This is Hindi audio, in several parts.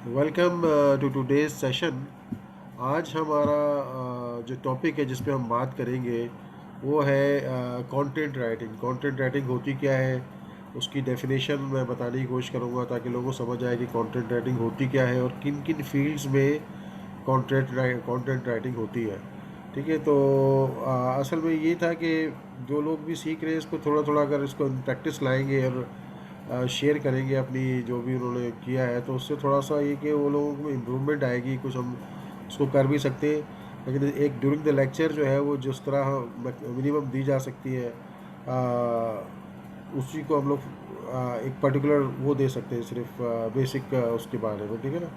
Welcome to today's session. आज हमारा जो टॉपिक है जिस पे हम बात करेंगे वो है कंटेंट राइटिंग। कंटेंट राइटिंग होती क्या है, उसकी डेफिनेशन मैं बताने की कोशिश करूँगा ताकि लोगों को समझ आए कि कंटेंट राइटिंग होती क्या है और किन किन फील्ड्स में कंटेंट राइटिंग होती है। ठीक है, तो असल में ये था कि जो लोग भी सीख रहे हैं इसको थोड़ा थोड़ा अगर इसको प्रैक्टिस लाएंगे और शेयर करेंगे अपनी जो भी उन्होंने किया है, तो उससे थोड़ा सा ये कि वो लोगों को इम्प्रूवमेंट आएगी, कुछ हम उसको कर भी सकते हैं। लेकिन एक ड्यूरिंग द लेक्चर जो है वो जिस तरह मिनिमम दी जा सकती है उसी को हम लोग एक पर्टिकुलर वो दे सकते हैं, सिर्फ बेसिक उसके बारे में। ठीक है ना,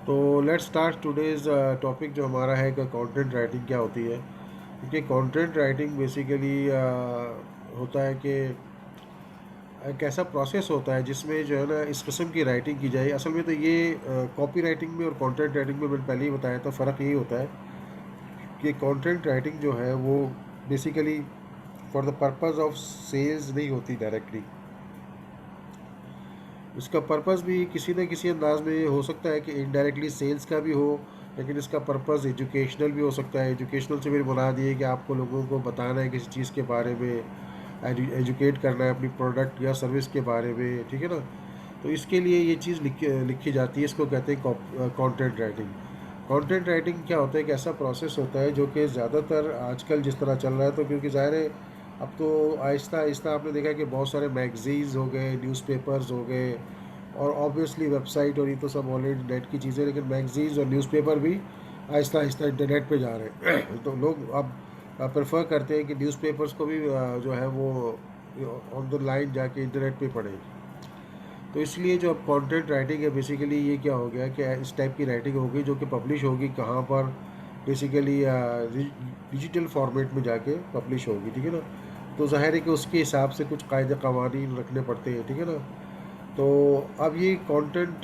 तो लेट्स स्टार्ट टुडेज टॉपिक जो हमारा है कि कंटेंट राइटिंग क्या होती है। क्योंकि कंटेंट राइटिंग बेसिकली होता है कि एक ऐसा प्रोसेस होता है जिसमें जो है ना इस किस्म की राइटिंग की जाए। असल में तो ये कॉपी राइटिंग में और कंटेंट राइटिंग में मैंने पहले ही बताया था, फ़र्क यही होता है कि कंटेंट राइटिंग जो है वो basically for the purpose of sales नहीं होती डायरेक्टली। इसका पर्पस भी किसी न किसी अंदाज में हो सकता है कि इनडायरेक्टली सेल्स का भी हो, लेकिन इसका पर्पस एजुकेशनल भी हो सकता है। एजुकेशनल से मेरी मुराद ये है कि आपको लोगों को बताना है किसी चीज़ के बारे में, एजुकेट करना है अपनी प्रोडक्ट या सर्विस के बारे में। ठीक है ना, तो इसके लिए ये चीज़ लिखी जाती है, इसको कहते हैं कंटेंट राइटिंग। कंटेंट राइटिंग क्या होता है, एक ऐसा प्रोसेस होता है जो कि ज़्यादातर आजकल जिस तरह चल रहा है, तो क्योंकि ज़ाहिर है अब तो आहिस्ता आहिस्ता आपने देखा कि बहुत सारे मैगज़ीन्स हो गए, न्यूज़पेपर्स हो गए, और ऑब्वियसली वेबसाइट, और ये तो सब ऑलरेडी नेट की चीज़ें, लेकिन मैगज़ीन्स और न्यूज़पेपर भी आहिस्ता आहिस्ता इंटरनेट पे जा रहे हैं तो लोग अब प्रेफर करते हैं कि न्यूज़पेपर्स को भी जो है वो ऑन द लाइन जाके इंटरनेट पे पढ़ें। तो इसलिए जो अब कंटेंट राइटिंग है बेसिकली ये क्या हो गया कि इस टाइप की राइटिंग होगी जो कि पब्लिश होगी कहाँ पर, बेसिकली डिजिटल फॉर्मेट में जाके पब्लिश होगी। ठीक है ना, तो ज़ाहिर है कि उसके हिसाब से कुछ कायदे कवानीन रखने पड़ते हैं। ठीक है ना, तो अब ये कंटेंट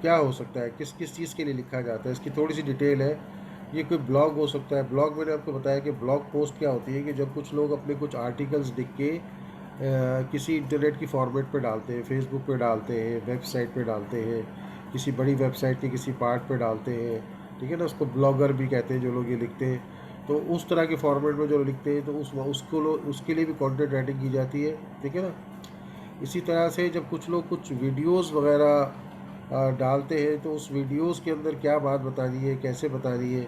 क्या हो सकता है, किस किस चीज़ के लिए लिखा जाता है, इसकी थोड़ी सी डिटेल है। ये कोई ब्लॉग हो सकता है। ब्लॉग मैंने आपको बताया कि ब्लॉग पोस्ट क्या होती है कि जब कुछ लोग अपने कुछ आर्टिकल्स लिख के किसी इंटरनेट की फॉर्मेट पे डालते हैं, फेसबुक पे डालते हैं, वेबसाइट पे डालते हैं, किसी बड़ी वेबसाइट के किसी पार्ट पे डालते हैं। ठीक है ना, उसको ब्लॉगर भी कहते हैं जो लोग ये लिखते हैं। तो उस तरह के फॉर्मेट में जो लिखते हैं तो उसके लिए भी कंटेंट राइटिंग की जाती है। ठीक है ना, इसी तरह से जब कुछ लोग कुछ वीडियोस वगैरह डालते हैं तो उस वीडियोस के अंदर क्या बात बतानी है, कैसे बतानी है,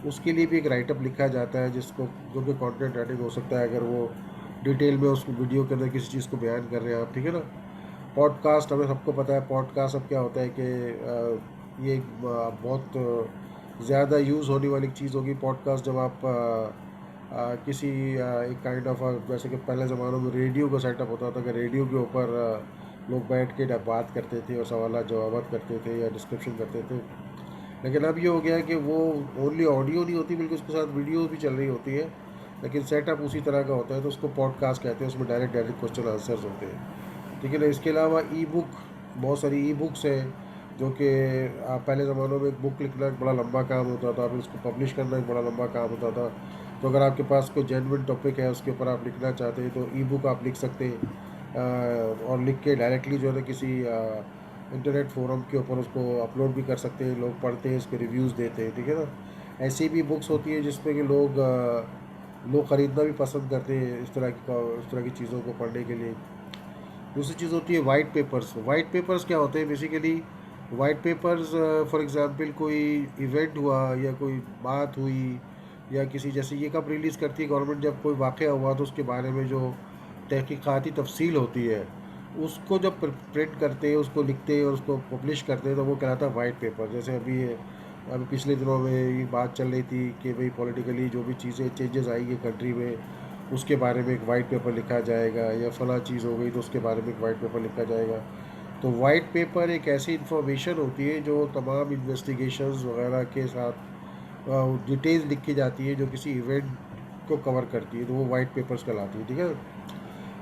उसके लिए भी एक राइटअप लिखा जाता है, जिसको जो कि कंटेंट राइटिंग हो सकता है अगर वो डिटेल में उस वीडियो के अंदर किसी चीज़ को बयान कर रहे हैं आप। ठीक है ना, पॉडकास्ट हमें सबको पता है। पॉडकास्ट अब क्या होता है कि ये एक बहुत ज़्यादा यूज़ होने वाली चीज़ होगी पॉडकास्ट। जब आप किसी एक काइंड ऑफ जैसे कि पहले ज़मानों में रेडियो का सेटअप होता था कि रेडियो के ऊपर लोग बैठ के बात करते थे और सवाल जवाब करते थे या डिस्क्रिप्शन करते थे। लेकिन अब ये हो गया है कि वो ओनली ऑडियो नहीं होती बल्कि उसके साथ वीडियो भी चल रही होती है, लेकिन सेटअप उसी तरह का होता है, तो उसको पॉडकास्ट कहते हैं। उसमें डायरेक्ट डायरेक्ट क्वेश्चन आंसर्स होते हैं। ठीक है ना, इसके अलावा ई बुक, बहुत सारी ई बुक्स हैं जो कि पहले ज़मानों में एक बुक लिखना एक बड़ा लंबा काम होता था, फिर उसको पब्लिश करना एक बड़ा लंबा काम होता था। तो अगर आपके पास कोई जेन्युइन टॉपिक है उसके ऊपर आप लिखना चाहते हैं तो ई बुक आप लिख सकते हैं, और लिख के डायरेक्टली जो है ना किसी इंटरनेट फोरम के ऊपर उसको अपलोड भी कर सकते हैं। लोग पढ़ते हैं, इसके रिव्यूज़ देते हैं। ठीक है ना, ऐसी भी बुक्स होती है जिसपे कि लोग ख़रीदना भी पसंद करते हैं इस तरह की चीज़ों को पढ़ने के लिए। दूसरी चीज़ होती है वाइट पेपर्स। वाइट पेपर्स क्या होते हैं basically, white papers for example कोई इवेंट हुआ या कोई बात हुई या किसी, जैसे ये कब रिलीज़ करती है गवर्नमेंट, जब कोई वाक़या हुआ तो उसके बारे में जो तहकीकाती तफसील होती है उसको जब प्रिंट करते हैं, उसको लिखते हैं और उसको पब्लिश करते हैं, तो वो कहलाता है वाइट पेपर। जैसे अभी पिछले दिनों में ये बात चल रही थी कि भाई पॉलिटिकली जो भी चीज़ें चेंजेस आई है कंट्री में, उसके बारे में एक वाइट पेपर लिखा जाएगा, या फला चीज़ हो गई तो उसके बारे में एक वाइट पेपर लिखा जाएगा। तो वाइट पेपर एक ऐसी इंफॉर्मेशन होती है जो तमाम इन्वेस्टिगेशंस वगैरह के साथ डिटेल्स लिखी जाती है जो किसी इवेंट को कवर करती है, तो वो वाइट पेपर्स कहलाती है। ठीक है,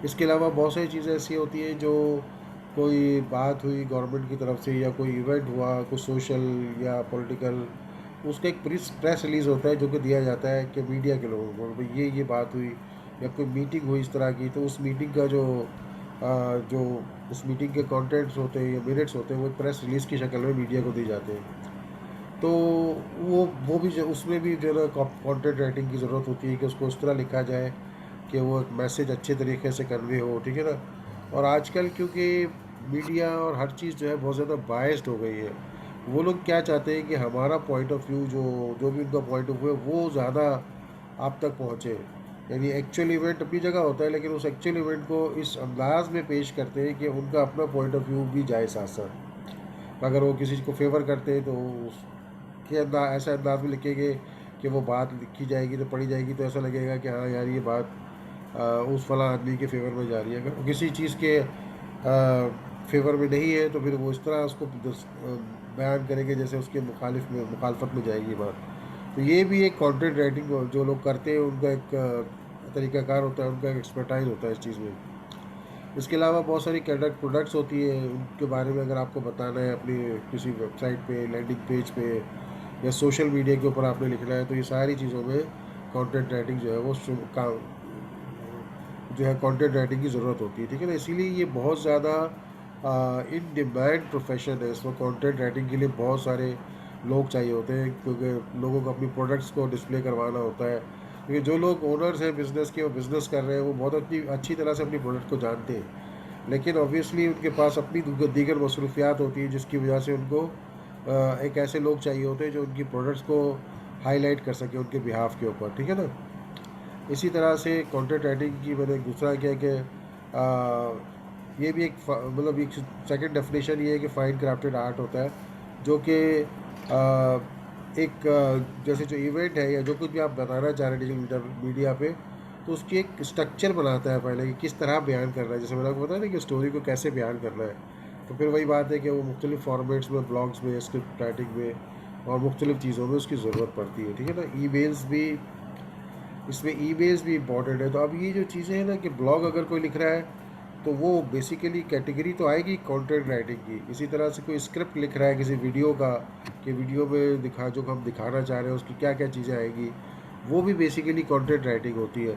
इसके अलावा बहुत सारी चीज़ें ऐसी होती हैं जो कोई बात हुई गवर्नमेंट की तरफ से या कोई इवेंट हुआ कुछ सोशल या पॉलिटिकल, उसका एक प्रेस रिलीज़ होता है जो कि दिया जाता है कि मीडिया के लोगों को, भाई ये बात हुई या कोई मीटिंग हुई इस तरह की, तो उस मीटिंग का जो जो उस मीटिंग के कंटेंट्स होते हैं या मिनट्स होते हैं वो प्रेस रिलीज़ की शक्ल में मीडिया को दिए जाते हैं। तो वो भी उसमें भी जो है ना कंटेंट राइटिंग की ज़रूरत होती है कि उसको उस तरह लिखा जाए कि वो एक मैसेज अच्छे तरीके से कन्वे हो, ठीक है ना। और आजकल क्योंकि मीडिया और हर चीज़ जो है बहुत ज़्यादा बायस्ड हो गई है, वो लोग क्या चाहते हैं कि हमारा पॉइंट ऑफ व्यू जो जो भी उनका पॉइंट ऑफ व्यू है वो ज़्यादा आप तक पहुँचे। यानी एक्चुअल इवेंट अपनी जगह होता है, लेकिन उस एक्चुअल इवेंट को इस अंदाज में पेश करते हैं कि उनका अपना पॉइंट ऑफ व्यू भी जाए साथ साथ। अगर वो किसी को फेवर करते हैं तो उसके ऐसा अंदाज में लिखेंगे कि वो बात लिखी जाएगी तो पढ़ी जाएगी तो ऐसा लगेगा कि हाँ यार ये बात उस फला आदमी के फेवर में जा रही है। अगर किसी चीज़ के फेवर में नहीं है तो फिर वो इस तरह उसको बयान करेंगे जैसे उसके मुखालफत में जाएगी बात। तो ये भी एक कंटेंट राइटिंग जो लोग करते हैं उनका एक तरीक़ाकार होता है, उनका एक एक्सपर्टाइज होता है इस चीज़ में। इसके अलावा बहुत सारी प्रोडक्ट्स होती है, उनके बारे में अगर आपको बताना है अपनी किसी वेबसाइट पे, लैंडिंग पेज पे या सोशल मीडिया के ऊपर आपने लिखना है, तो ये सारी चीज़ों में कंटेंट राइटिंग जो है वो जो है कंटेंट राइटिंग की ज़रूरत होती है, ठीक है ना। इसीलिए ये बहुत ज़्यादा इन डिमांड प्रोफेशन है। इसमें कंटेंट राइटिंग के लिए बहुत सारे लोग चाहिए होते हैं, क्योंकि लोगों को अपनी प्रोडक्ट्स को डिस्प्ले करवाना होता है। क्योंकि जो लोग ओनर्स हैं बिज़नेस के, वो बिज़नेस कर रहे हैं, वो बहुत अच्छी अच्छी तरह से अपनी प्रोडक्ट को जानते हैं, लेकिन ऑब्वियसली उनके पास अपनी दीगर मसरूफियात होती है, जिसकी वजह से उनको एक ऐसे लोग चाहिए होते हैं जो उनकी प्रोडक्ट्स को हाईलाइट कर सके उनके बिहाफ के ऊपर, ठीक है ना। इसी तरह से कंटेंट राइटिंग की मैंने दूसरा क्या है कि ये भी एक मतलब एक सेकंड डेफिनेशन ये है कि फाइन क्राफ्टेड आर्ट होता है, जो कि एक जैसे जो इवेंट है या जो कुछ भी आप बताना चाह रहे हैं डिजिटल मीडिया पे, तो उसकी एक स्ट्रक्चर बनाता है पहले कि किस तरह बयान करना है। जैसे मैंने आपको बताया ना कि स्टोरी को कैसे बयान करना है, तो फिर वही बात है कि वो मुख्तलिफ फॉर्मेट्स में, ब्लॉग्स में, स्क्रिप्ट राइटिंग में और मुख्तलिफ चीज़ों में उसकी ज़रूरत पड़ती है, ठीक है ना। ईमेल्स भी, इसमें ईमेल्स भी इम्पॉर्टेंट है। तो अब ये जो चीज़ें हैं ना कि ब्लॉग अगर कोई लिख रहा है तो वो बेसिकली कैटेगरी तो आएगी कंटेंट राइटिंग की। इसी तरह से कोई स्क्रिप्ट लिख रहा है किसी वीडियो का, कि वीडियो में जो हम दिखाना चाह रहे हैं उसकी क्या क्या चीज़ें आएगी, वो भी बेसिकली कंटेंट राइटिंग होती है।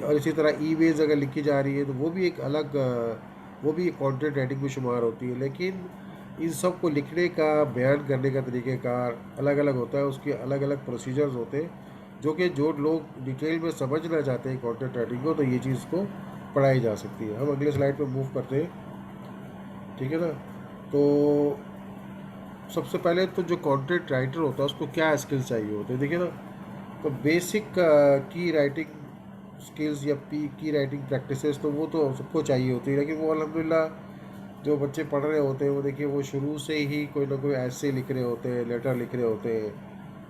और इसी तरह ईमेल्स अगर लिखी जा रही है तो वो भी एक अलग वो भी एक कंटेंट राइटिंग में शुमार होती है। लेकिन इन सब को लिखने का, बयान करने का तरीक़ेकार अलग अलग होता है, उसके अलग अलग प्रोसीजर्स होते हैं, जो कि जो लोग डिटेल में समझना चाहते हैं कंटेंट राइटिंग को, तो ये चीज़ को पढ़ाई जा सकती है। हम अगले स्लाइड पे मूव करते हैं, ठीक है ना। तो सबसे पहले तो जो कंटेंट राइटर होता है उसको क्या स्किल्स चाहिए होते हैं, देखिए ना। तो बेसिक की राइटिंग स्किल्स या की राइटिंग प्रैक्टिसेस तो वो तो सबको चाहिए होती है, लेकिन वो अल्हम्दुलिल्लाह जो बच्चे पढ़ रहे होते हैं वो देखिए वो शुरू से ही कोई ना कोई ऐसे लिख रहे होते हैं, लेटर लिख रहे होते हैं।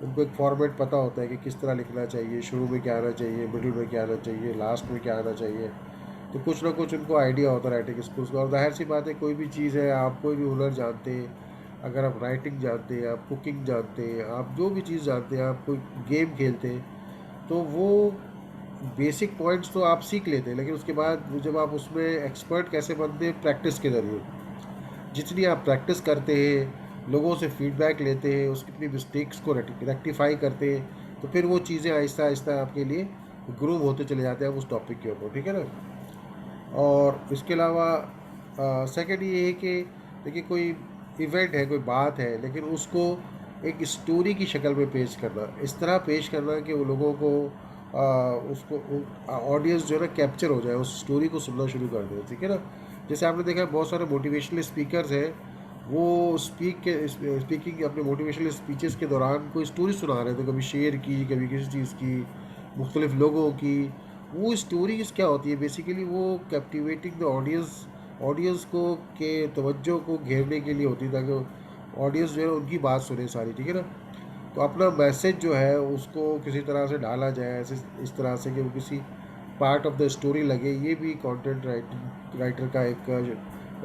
उनको एक फॉर्मेट पता होता है कि किस तरह लिखना चाहिए, शुरू में क्या आना चाहिए, मिडिल में क्या आना चाहिए, लास्ट में क्या आना चाहिए। तो कुछ ना कुछ उनको आइडिया होता है राइटिंग स्किल्स का। और जाहिर सी बात है, कोई भी चीज़ है, आप कोई भी हुनर जानते हैं, अगर आप राइटिंग जानते हैं, आप कुकिंग जानते हैं, आप जो भी चीज़ जानते हैं, आप कोई गेम खेलते हैं, तो वो बेसिक पॉइंट्स तो आप सीख लेते हैं, लेकिन उसके बाद जब आप उसमें एक्सपर्ट कैसे बनते हैं, प्रैक्टिस के ज़रिए। जितनी आप प्रैक्टिस करते हैं, लोगों से फीडबैक लेते हैं, उसकी अपनी मिस्टेक्स को रेक्टिफाई करते हैं, तो फिर वो चीज़ें आहिस्ता आहिस्ता आपके लिए ग्रूव होते चले जाते हैं उस टॉपिक के ऊपर, ठीक है ना। और इसके अलावा सेकंड ये है कि देखिए कोई इवेंट है, कोई बात है, लेकिन उसको एक स्टोरी की शक्ल में पेश करना, इस तरह पेश करना कि वो लोगों को उसको ऑडियंस जो है ना कैप्चर हो जाए, उस स्टोरी को सुनना शुरू कर दे, ठीक है ना। जैसे आपने देखा है बहुत सारे मोटिवेशनल स्पीकर्स हैं, वो स्पीकिंग अपने मोटिवेशनल स्पीचेस के दौरान कोई स्टोरी सुना रहे थे, कभी शेर की, कभी किसी चीज़ की, मुख्तलिफ लोगों की। वो स्टोरीज़ क्या होती है बेसिकली, वो कैप्टिवेटिंग द ऑडियंस, ऑडियंस को के तवज्जो को घेरने के लिए होती है, ताकि ऑडियंस जो है उनकी बात सुने सारी, ठीक है ना। तो अपना मैसेज जो है उसको किसी तरह से डाला जाए, ऐसे इस तरह से कि वो किसी पार्ट ऑफ द स्टोरी लगे, ये भी कंटेंट राइटर का एक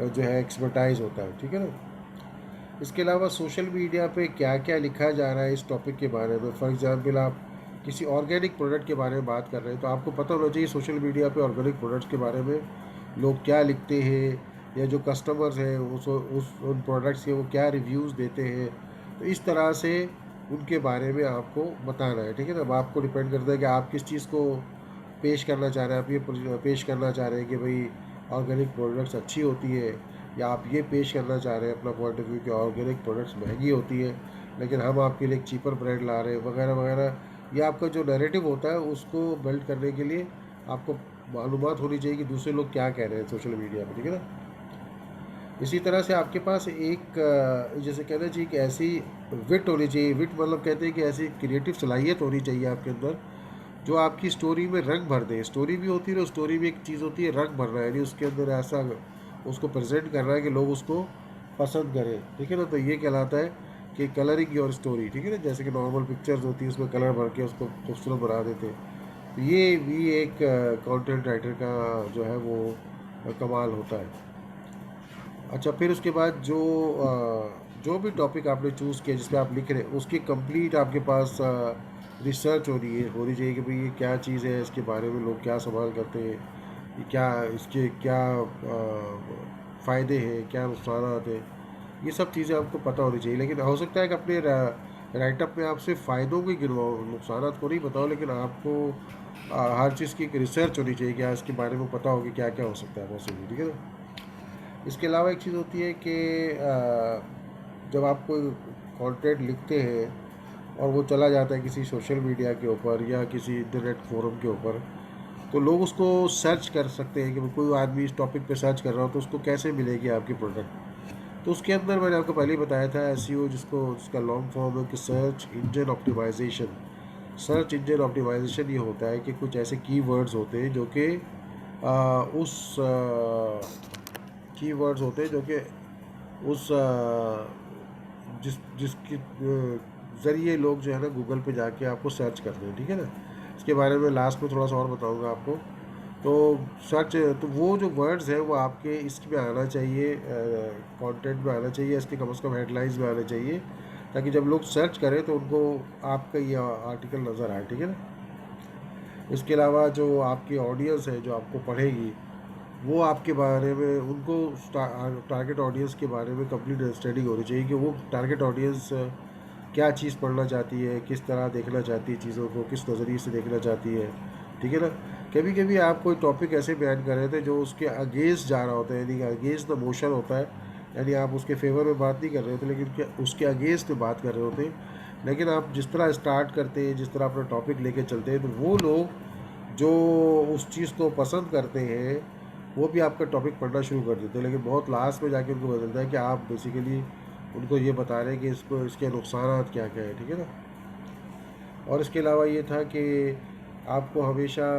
जो है एक्सपर्टाइज होता है, ठीक है ना। इसके अलावा सोशल मीडिया पे क्या क्या लिखा जा रहा है इस टॉपिक के बारे में, फॉर एग्जांपल आप किसी ऑर्गेनिक प्रोडक्ट के बारे में बात कर रहे हैं, तो आपको पता होना चाहिए सोशल मीडिया पे ऑर्गेनिक प्रोडक्ट्स के बारे में लोग क्या लिखते हैं, या जो कस्टमर्स हैं उस उन प्रोडक्ट्स के वो क्या रिव्यूज़ देते हैं। तो इस तरह से उनके बारे में आपको बताना है, ठीक है ना। अब आपको डिपेंड करता है कि आप किस चीज़ को पेश करना चाह रहे हैं। आप ये पेश करना चाह रहे हैं कि भाई ऑर्गेनिक प्रोडक्ट्स अच्छी होती है, या आप ये पेश करना चाह रहे हैं अपना पॉइंट ऑफ व्यू कि ऑर्गेनिक प्रोडक्ट्स महंगी होती है लेकिन हम आपके लिए एक चीपर ब्रांड ला रहे हैं, वगैरह वगैरह। ये आपका जो नैरेटिव होता है उसको बिल्ड करने के लिए आपको मालूमात होनी चाहिए कि दूसरे लोग क्या कह रहे हैं सोशल मीडिया पर, ठीक है ना। इसी तरह से आपके पास एक जैसे कहना चाहिए कि ऐसी विट होनी चाहिए। विट मतलब कहते हैं कि ऐसी क्रिएटिव सलाहियत होनी चाहिए आपके अंदर जो आपकी स्टोरी में रंग भर दे। स्टोरी भी होती है ना, स्टोरी में एक चीज़ होती है रंग भरना, यानी उसके अंदर ऐसा उसको प्रेजेंट करना है कि लोग उसको पसंद करें, ठीक है ना। तो ये कहलाता है कि कलरिंग योर स्टोरी, ठीक है ना। जैसे कि नॉर्मल पिक्चर्स होती है उसमें कलर भर के उसको खूबसूरत बना देते हैं। तो ये भी एक कंटेंट राइटर का जो है वो कमाल होता है। अच्छा, फिर उसके बाद जो भी टॉपिक आपने चूज़ किया जिस पे आप लिख रहे हैं उसकी कंप्लीट आपके पास रिसर्च होनी चाहिए कि भाई ये क्या चीज़ है, इसके बारे में लोग क्या सवाल करते हैं, ये क्या, इसके क्या फ़ायदे हैं, क्या नुकसान हैं, ये सब चीज़ें आपको पता होनी चाहिए। लेकिन हो सकता है कि अपने राइटअप में आप सिर्फ फ़ायदों को ही गिनवाओ, नुकसान को नहीं बताओ, लेकिन आपको हर चीज़ की एक रिसर्च होनी चाहिए, क्या इसके बारे में पता हो कि क्या क्या हो सकता है पॉसिबल, ठीक है ना। इसके अलावा एक चीज़ होती है कि जब आप कोई कंटेंट लिखते हैं और वो चला जाता है किसी सोशल मीडिया के ऊपर या किसी इंटरनेट फोरम के ऊपर, तो लोग उसको सर्च कर सकते हैं कि कोई आदमी इस टॉपिक पे सर्च कर रहा हो तो उसको कैसे मिलेगी आपकी प्रोडक्ट। तो उसके अंदर मैंने आपको पहले ही बताया था एसईओ, जिसका लॉन्ग फॉर्म है कि search engine optimisation. Search engine optimisation ये होता है कि कुछ ऐसे कीवर्ड्स होते हैं जो कि उस कीवर्ड्स होते हैं जो कि उस जिसके ज़रिए लोग जो है ना गूगल पे जाके आपको सर्च करते हैं, ठीक है ना। इसके बारे में लास्ट में थोड़ा सा और बताऊंगा आपको। तो सर्च, तो वो जो वर्ड्स हैं वो आपके इसमें आना चाहिए, कंटेंट में आना चाहिए, इसके कम से कम हेडलाइंस में आना चाहिए, ताकि जब लोग सर्च करें तो उनको आपका ये आर्टिकल नज़र आए, ठीक है ना। इसके अलावा जो आपकी ऑडियंस है जो आपको पढ़ेगी, वो आपके बारे में उनको टारगेट ऑडियंस के बारे में कंप्लीट अंडरस्टैंडिंग होनी चाहिए कि वो टारगेट ऑडियंस क्या चीज़ पढ़ना चाहती है, किस तरह देखना चाहती है चीज़ों को, किस नज़रिए से देखना चाहती है, ठीक है ना। कभी कभी आप कोई टॉपिक ऐसे बयान कर रहे थे जो उसके अगेंस्ट जा रहा होता है, यानी अगेंस्ट द मोशन होता है, यानी आप उसके फेवर में बात नहीं कर रहे होते लेकिन उसके अगेंस्ट में बात कर रहे होते हैं। लेकिन आप जिस तरह स्टार्ट करते हैं, जिस तरह अपना टॉपिक लेके चलते हैं, तो वो लोग जो उस चीज़ को पसंद करते हैं वो भी आपका टॉपिक पढ़ना शुरू कर देते हैं, लेकिन बहुत लास्ट में जाके उनको बदलता है कि आप बेसिकली उनको ये बता रहे हैं कि इसको इसके नुकसान क्या क्या है, ठीक है ना। और इसके अलावा ये था कि आपको हमेशा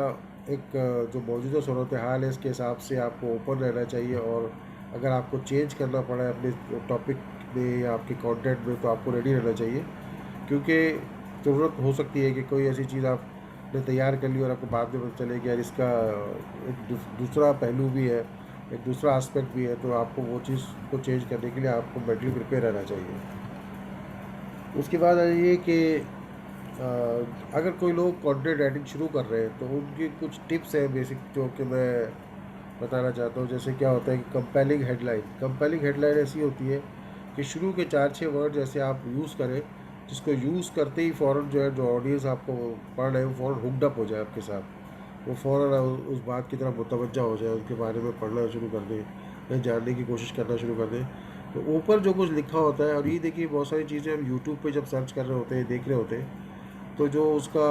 एक जो मौजूदा सूरत हाल है इसके हिसाब से आपको ओपन रहना चाहिए, और अगर आपको चेंज करना पड़ा है अपने टॉपिक में या आपके कंटेंट में तो आपको रेडी रहना चाहिए, क्योंकि ज़रूरत हो सकती है कि कोई ऐसी चीज़ आपने तैयार कर ली और आपको बाद में पता चले कि यार इसका एक दूसरा पहलू भी है, एक दूसरा एस्पेक्ट भी है, तो आपको वो चीज़ को चेंज करने के लिए आपको मेंटली प्रिपेयर रहना चाहिए। उसके बाद ये कि अगर कोई लोग कंटेंट राइटिंग शुरू कर रहे हैं तो उनकी कुछ टिप्स हैं बेसिक जो कि मैं बताना चाहता हूँ। जैसे क्या होता है कि कंपेलिंग हेडलाइन ऐसी होती है कि शुरू के 4-6 वर्ड जैसे आप यूज़ करें जिसको यूज़ करते ही फ़ौरन जो है जो ऑडियंस आपको पढ़ रहे हैं वो फ़ौरन हुक्ड अप हो जाए आपके साथ, वो फ़ौरन उस बात की तरफ मुतवज्जा हो जाए, उनके बारे में पढ़ना शुरू कर दें, जानने की कोशिश करना शुरू कर दें। तो ऊपर जो कुछ लिखा होता है, और ये देखिए बहुत सारी चीज़ें हम यूट्यूब पे जब सर्च कर रहे होते हैं, देख रहे होते हैं, तो जो उसका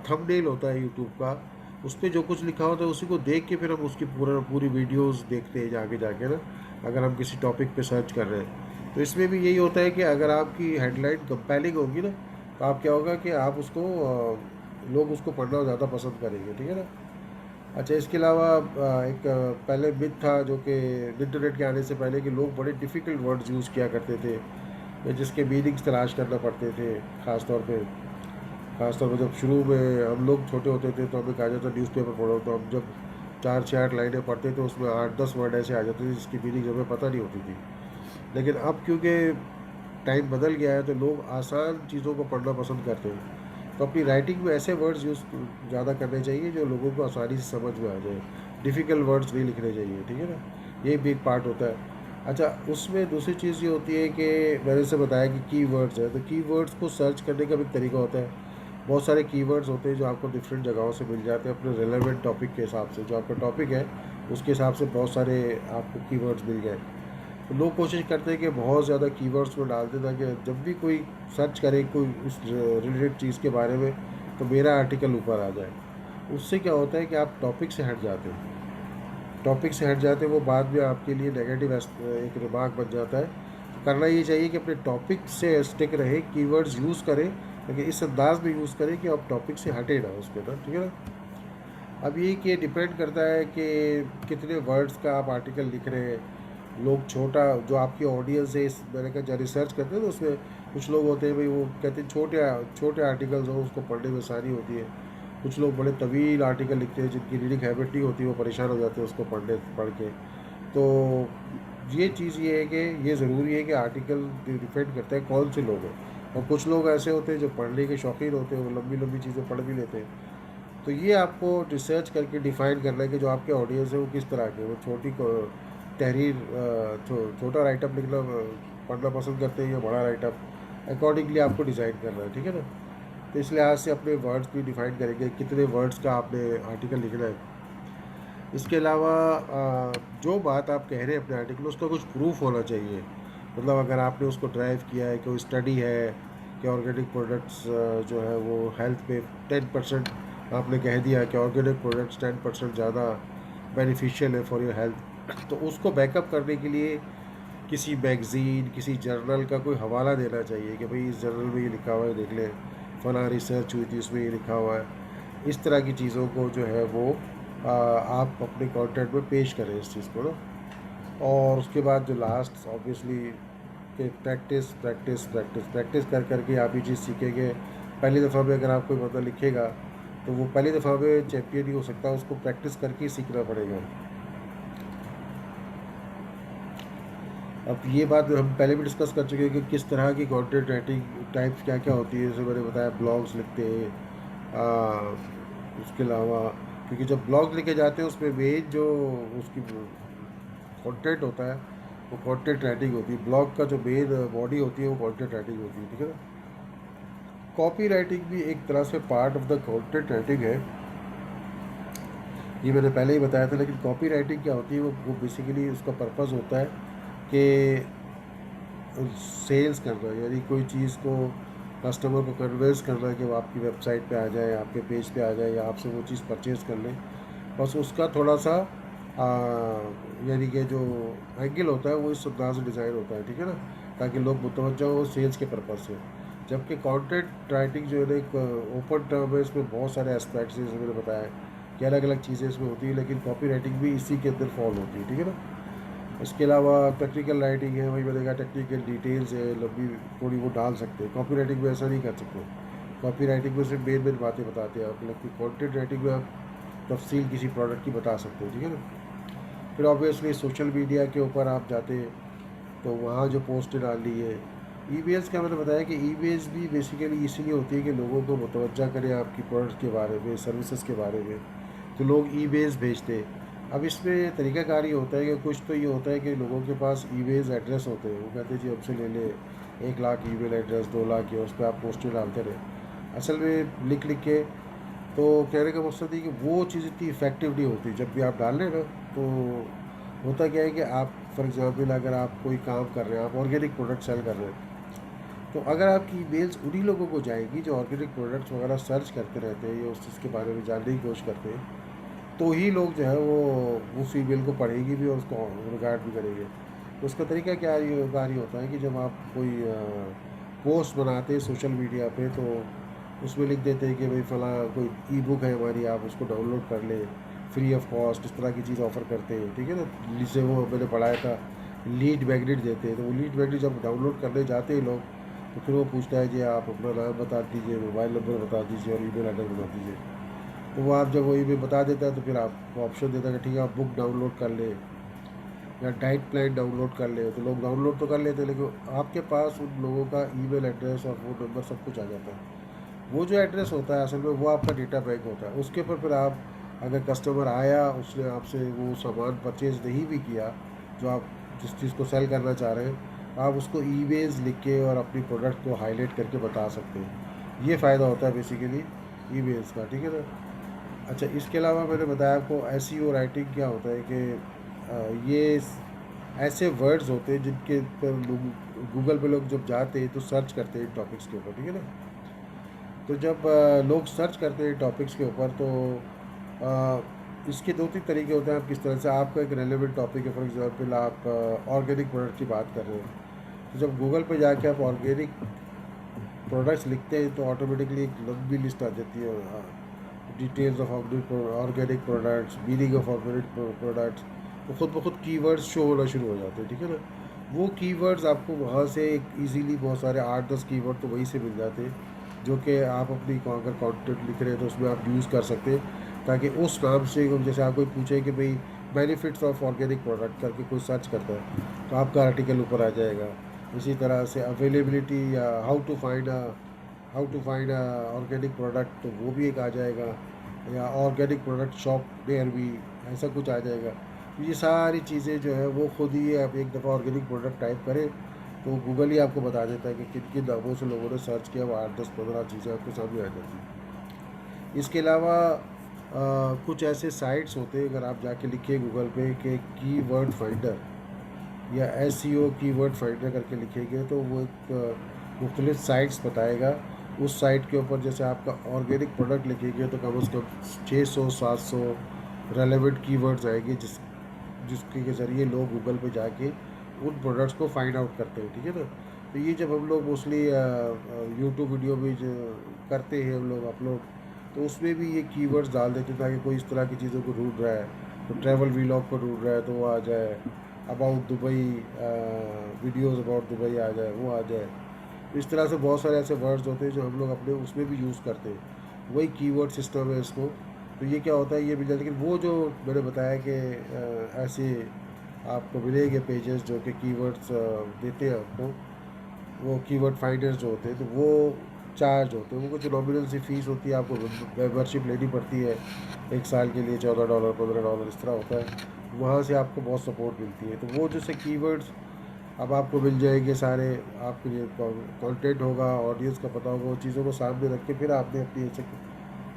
थंबनेल होता है यूट्यूब का, उस पर जो कुछ लिखा होता है उसी को देख के फिर हम उसकी पूरी वीडियोस देखते हैं जाके जाके ना, अगर हम किसी टॉपिक पे सर्च कर रहे हैं। तो इसमें भी यही होता है कि अगर आपकी हेडलाइन कंपेलिंग होगी ना, तो आप क्या होगा कि आप उसको लोग उसको पढ़ना ज़्यादा पसंद करेंगे, ठीक है ना। अच्छा, इसके अलावा एक पहले मिथ था जो कि इंटरनेट के आने से पहले, कि लोग बड़े डिफ़िकल्ट वर्ड्स यूज़ किया करते थे जिसके मीनिंग्स तलाश करना पड़ते थे। ख़ासतौर पर जब शुरू में हम लोग छोटे होते थे तो हमें कहा जाता न्यूज़पेपर पढ़ो, तो हम जब 4 6 8 लाइनें पढ़ते थे उसमें 8 10 वर्ड ऐसे आ जाते थे जिसकी मीनिंग हमें पता नहीं होती थी। लेकिन अब क्योंकि टाइम बदल गया है तो लोग आसान चीज़ों को पढ़ना पसंद करते हैं, तो अपनी राइटिंग में ऐसे वर्ड्स यूज़ ज़्यादा करने चाहिए जो लोगों को आसानी से समझ में आ जाए। डिफ़िकल्ट वर्ड्स नहीं लिखने चाहिए, ठीक है ना। ये भी एक पार्ट होता है। अच्छा, उसमें दूसरी चीज़ ये होती है कि मैंने से बताया कि कीवर्ड्स है, तो कीवर्ड्स को सर्च करने का भी एक तरीका होता है। बहुत सारे कीवर्ड्स होते हैं जो आपको डिफरेंट जगहों से मिल जाते हैं अपने रेलेवेंट टॉपिक के हिसाब से। जो आपका टॉपिक है उसके हिसाब से बहुत सारे आपको कीवर्ड्स मिल गए। तो लोग कोशिश करते हैं कि बहुत ज़्यादा कीवर्ड्स में डालते ताकि जब भी कोई सर्च करे कोई उस रिलेटेड चीज़ के बारे में तो मेरा आर्टिकल ऊपर आ जाए। उससे क्या होता है कि आप टॉपिक से हट जाते हैं, टॉपिक से हट जाते हैं, वो बाद में आपके लिए नेगेटिव एक रिमार्क बन जाता है। तो करना ये चाहिए कि अपने टॉपिक से स्टिक रहे, कीवर्ड्स यूज़ करें, लेकिन इस अंदाज में यूज़ करें कि आप टॉपिक से हटे ना उसके ना, ठीक है ना। अब ये कि डिपेंड करता है कि कितने वर्ड्स का आप आर्टिकल लिख रहे हैं। लोग छोटा जो आपकी ऑडियंस है, इस मैंने कहा जब रिसर्च करते हैं तो उसमें कुछ लोग होते हैं भाई वो कहते हैं छोटे छोटे आर्टिकल्स हो उसको पढ़ने में आसानी होती है। कुछ लोग बड़े तवील आर्टिकल लिखते हैं जिनकी रीडिंग हैबिट नहीं होती, वो परेशान हो जाते हैं उसको पढ़ के। तो ये चीज़ ये है कि ये ज़रूरी है कि आर्टिकल डिपेंड करता है कौन से लोग हैं। और कुछ लोग ऐसे होते हैं जो पढ़ने के शौकीन होते हैं, वो लंबी लंबी चीज़ें पढ़ भी लेते हैं। तो ये आपको रिसर्च करके डिफ़ाइन करना है कि जो आपके ऑडियंस है वो किस तरह के, वो तहरीर छोटा राइटअप लिखना पढ़ना पसंद करते हैं या बड़ा राइटअप, अकॉर्डिंगली आपको डिज़ाइन करना है, ठीक है ना। तो इस लिहाज से अपने वर्ड्स भी डिफ़ाइन करेंगे कितने वर्ड्स का आपने आर्टिकल लिखना है। इसके अलावा जो बात आप कह रहे हैं अपने आर्टिकल उसका कुछ प्रूफ होना चाहिए। मतलब अगर आपने उसको ड्राइव किया है, कोई स्टडी है कि ऑर्गेनिक प्रोडक्ट्स जो है वो हेल्थ पे 10%, आपने कह दिया कि ऑर्गेनिक प्रोडक्ट्स 10% ज़्यादा बेनिफिशियल है फॉर योर हेल्थ, तो उसको बैकअप करने के लिए किसी मैगज़ीन किसी जर्नल का कोई हवाला देना चाहिए कि भाई इस जर्नल में ये लिखा हुआ है, देख लें, फ़लाँ रिसर्च हुई थी उसमें ये लिखा हुआ है। इस तरह की चीज़ों को जो है वो आप अपने कंटेंट में पेश करें इस चीज़ को ना। और उसके बाद जो लास्ट ऑब्वियसली कि प्रैक्टिस प्रैक्टिस प्रैक्टिस प्रैक्टिस कर करके आप ये चीज़ सीखेंगे। पहली दफ़ा में अगर आप कोई बंदा लिखेगा तो वो पहली दफ़ा में चैम्पियन नहीं हो सकता, उसको प्रैक्टिस करके ही सीखना पड़ेगा। अब ये बात हम पहले भी डिस्कस कर चुके हैं कि किस तरह की कंटेंट राइटिंग टाइप्स क्या क्या होती है। जैसे मैंने बताया ब्लॉग्स लिखते हैं, उसके अलावा क्योंकि जब ब्लॉग लिखे जाते हैं उसमें मेन जो उसकी कंटेंट होता है वो कंटेंट राइटिंग होती है। ब्लॉग का जो मेन बॉडी होती है वो कंटेंट राइटिंग होती है, ठीक है ना। कॉपी राइटिंग भी एक तरह से part of the content writing है, ये मैंने पहले ही बताया था। लेकिन कॉपी राइटिंग क्या होती है, वो बेसिकली उसका पर्पज़ होता है कि सेल्स करना, यानी कोई चीज़ को कस्टमर को कन्विंस करना कि वो आपकी वेबसाइट पे आ जाए, आपके पेज पे आ जाए या आपसे वो चीज़ परचेज़ कर लें। बस उसका थोड़ा सा आ, यानी कि जो एंगल होता है वो इस अंदाज से डिज़ाइन होता है, ठीक है ना, ताकि लोग मुतवज्जह हो सेल्स के पर्पज़ से। जबकि कंटेंट राइटिंग जो है ना एक ओपन टर्म है, इसमें बहुत सारे एस्पेक्ट्स हैं, जैसे मैंने बताया कि अलग अलग चीज़ें इसमें होती है, लेकिन कॉपी राइटिंग भी इसी के अंदर फॉल होती है, ठीक है ना। इसके अलावा टेक्निकल राइटिंग है, वही मैंने कहा टेक्निकल डिटेल्स है लंबी थोड़ी, वो डाल सकते हैं। कॉपी राइटिंग में ऐसा नहीं कर सकते। कॉपी राइटिंग में सिर्फ मेन मेन बातें बताते हैं आप, लेकिन कंटेंट राइटिंग में आप तफसील किसी प्रोडक्ट की बता सकते हो, ठीक है ना। फिर ऑब्वियसली सोशल मीडिया के ऊपर आप जाते हैं तो वहाँ जो पोस्टें डाली है, ईमेल्स का मैंने बताया कि ईमेल्स भी बेसिकली इसीलिए होती है कि लोगों को मुतवज्जा करें आपकी प्रोडक्ट के बारे में, सर्विसेज के बारे में। तो लोग ईमेल्स भेजते हैं। अब इसमें तरीक़ाकार ये होता है कि कुछ तो ये होता है कि लोगों के पास ईमेल्स एड्रेस होते हैं, वो कहते हैं जी हमसे ले ले 1 लाख ईमेल एड्रेस, 2 लाख, या उस पर आप पोस्टें डालते रहे। असल में लिख लिख के, तो कहने का मकसद है कि वो चीज़ इतनी इफ़ेक्टिव नहीं होती। जब भी आप डाल रहे हैं ना तो होता क्या है कि आप फॉर एग्ज़ाम्पल अगर आप कोई काम कर रहे हैं, आप ऑर्गेनिक प्रोडक्ट सेल कर रहे हैं, तो अगर आपकी ईमेल्स उन्हीं लोगों को जाएगी जो ऑर्गेनिक प्रोडक्ट्स वगैरह सर्च करते रहते हैं या उस चीज़ के बारे में जानने की कोशिश करते हैं, तो ही लोग जो है वो उस ईमेल को पढ़ेंगे भी और उसको रिगार्ड भी करेंगे। तो उसका तरीका क्या ये होता है कि जब आप कोई पोस्ट बनाते हैं सोशल मीडिया पे, तो उसमें लिख देते हैं कि भाई फ़लाँ कोई ई बुक है हमारी, आप उसको डाउनलोड कर लें फ्री ऑफ कॉस्ट, इस तरह की चीज़ ऑफ़र करते हैं, ठीक है ना। जिससे वो मैंने पढ़ाया था लीड मैग्नेट देते हैं। तो वो लीड मैग्नेट जब डाउनलोड करने जाते हैं लोग, तो फिर वो पूछता है जी आप अपना नाम बता दीजिए, मोबाइल नंबर बता दीजिए और ईमेल एड्रेस बता दीजिए। तो वो आप जब वो ईमेल बता देता है तो फिर आपको ऑप्शन देता है कि ठीक है आप बुक डाउनलोड कर लें या डाइट प्लान डाउनलोड कर ले। तो लोग डाउनलोड तो कर लेते हैं, लेकिन आपके पास उन लोगों का ईमेल एड्रेस और फ़ोन नंबर सब कुछ आ जाता है। वो जो एड्रेस होता है असल में वो आपका डेटा बैंक होता है। उसके ऊपर फिर आप अगर कस्टमर आया, उसने आपसे वो सामान परचेज़ नहीं भी किया जो आप जिस चीज़ को सेल करना चाह रहे हैं, आप उसको ईमेल्स लिख के और अपनी प्रोडक्ट को हाईलाइट करके बता सकते हैं। ये फ़ायदा होता है बेसिकली ईमेल्स का, ठीक है ना। अच्छा, इसके अलावा मैंने बताया आपको एसईओ राइटिंग क्या होता है कि ये ऐसे वर्ड्स होते हैं जिनके पर लोग गूगल पे लोग जब जाते हैं तो सर्च करते हैं टॉपिक्स के ऊपर, ठीक है ना। तो जब लोग सर्च करते हैं टॉपिक्स के ऊपर तो इसके दो तीन तरीके होते हैं। आप किस तरह से, आपका एक रेलेवेंट टॉपिक है, फॉर एग्जांपल आप ऑर्गेनिक प्रोडक्ट की बात कर रहे हैं, तो जब गूगल पे जाके आप ऑर्गेनिक प्रोडक्ट्स लिखते हैं तो ऑटोमेटिकली एक लंबी लिस्ट आ जाती है, details of organic products, meaning of organic products. तो खुद ब खुद कीवर्ड्स शो होना शुरू हो जाते हैं, ठीक है ना। वो कीवर्ड्स आपको वहाँ से इजीली बहुत सारे 8-10 कीवर्ड तो वहीं से मिल जाते हैं, जो कि आप अपनी अगर कंटेंट लिख रहे हैं तो उसमें आप यूज़ कर सकते हैं, ताकि उस नाम से जैसे आप कोई पूछे कि भाई बेनिफिट्स ऑफ ऑर्गेनिक प्रोडक्ट करके कोई सर्च करता है तो आपका आर्टिकल ऊपर आ जाएगा। इसी तरह से अवेलेबिलिटी या how to find organic product, तो वो भी एक आ जाएगा, या ऑर्गेनिक प्रोडक्ट शॉप नियर भी, ऐसा कुछ आ जाएगा। तो ये सारी चीज़ें जो है वो खुद ही, आप एक दफ़ा ऑर्गेनिक प्रोडक्ट टाइप करें तो गूगल ही आपको बता देता है कि किन किन नामों से लोगों ने सर्च किया, वो 8-10-15 चीज़ें आपके सामने आ जाती हैं। इसके अलावा कुछ ऐसे साइट्स होते हैं, अगर आप जाके लिखिए गूगल पे कि कीवर्ड फाइंडर या एसईओ कीवर्ड फाइंडर करके लिखेंगे तो वो एक मुख्तलिफ साइट्स बताएगा। उस साइट के ऊपर जैसे आपका ऑर्गेनिक प्रोडक्ट लिखेंगे तो कम से कम 600-700 रेलेवेंट कीवर्ड्स आएंगे, जिसके के ज़रिए लोग गूगल पे जाके उन प्रोडक्ट्स को फाइंड आउट करते हैं, ठीक है ना। तो ये जब हम लोग मोस्टली यूट्यूब वीडियो भी जो करते हैं हम लोग अपलोड, तो उसमें भी ये कीवर्ड्स डाल देते हैं ताकि कोई इस तरह की चीज़ों को ढूंढ रहा है, तो ट्रैवल वीलॉग को ढूंढ रहा है तो वो आ जाए, about Dubai, videos about Dubai आ जाए, वो आ जाए। तो इस तरह से बहुत सारे ऐसे वर्ड्स होते हैं जो हम लोग अपने उसमें भी यूज़ करते हैं, वही कीवर्ड सिस्टम है इसको। तो ये क्या होता है, ये मिल जाता है। लेकिन वो जो मैंने बताया कि ऐसे आपको मिलेंगे पेजेस जो कि कीवर्ड्स देते हैं आपको, वो कीवर्ड फाइंडर्स जो होते हैं, तो वो चार्ज होते हैं, वो कुछ नॉमिनल सी फीस होती है, आपको मेंबरशिप लेनी पड़ती है 1 साल के लिए, $14 $15 इस तरह होता है। वहाँ से आपको बहुत सपोर्ट मिलती है। तो वो जैसे कीवर्ड्स अब आपको मिल जाएंगे सारे, आपके लिए कंटेंट होगा, ऑडियंस का पता होगा, वो चीज़ों को सामने रख के फिर आपने अपनी ऐसे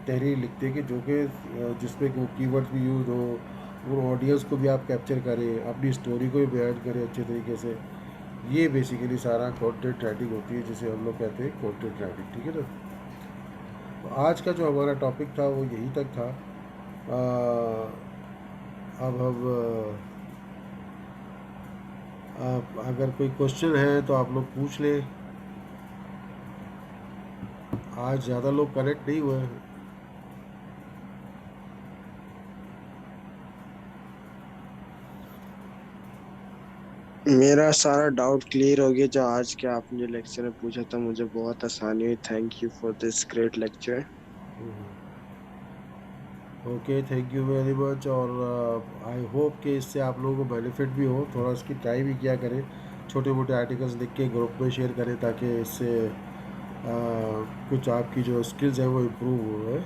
तहरीर लिखते हैं कि जो कि जिसमें वो कीवर्ड्स भी यूज़ हो, वो ऑडियंस को भी आप कैप्चर करें, अपनी स्टोरी को भी बयान करें अच्छे तरीके से। ये बेसिकली सारा कंटेंट राइटिंग होती है, जिसे हम लोग कहते हैं कंटेंट राइटिंग, ठीक है ना। तो आज का जो हमारा टॉपिक था वो यही तक था। अब हम अगर कोई क्वेश्चन है तो आप लोग पूछ लें। आज ज़्यादा लोग कनेक्ट नहीं हुए हैं। मेरा सारा डाउट क्लियर हो गया। जो आज के आपने जो लेक्चर में पूछा था मुझे बहुत आसानी हुई। Thank you for this great lecture. Okay, thank you very much. और आई होप कि इससे आप लोगों को बेनिफिट भी हो, थोड़ा इसकी ट्राई भी किया करें, छोटे मोटे आर्टिकल्स लिख के ग्रुप में शेयर करें ताकि इससे कुछ आपकी जो स्किल्स हैं वो इम्प्रूव हो।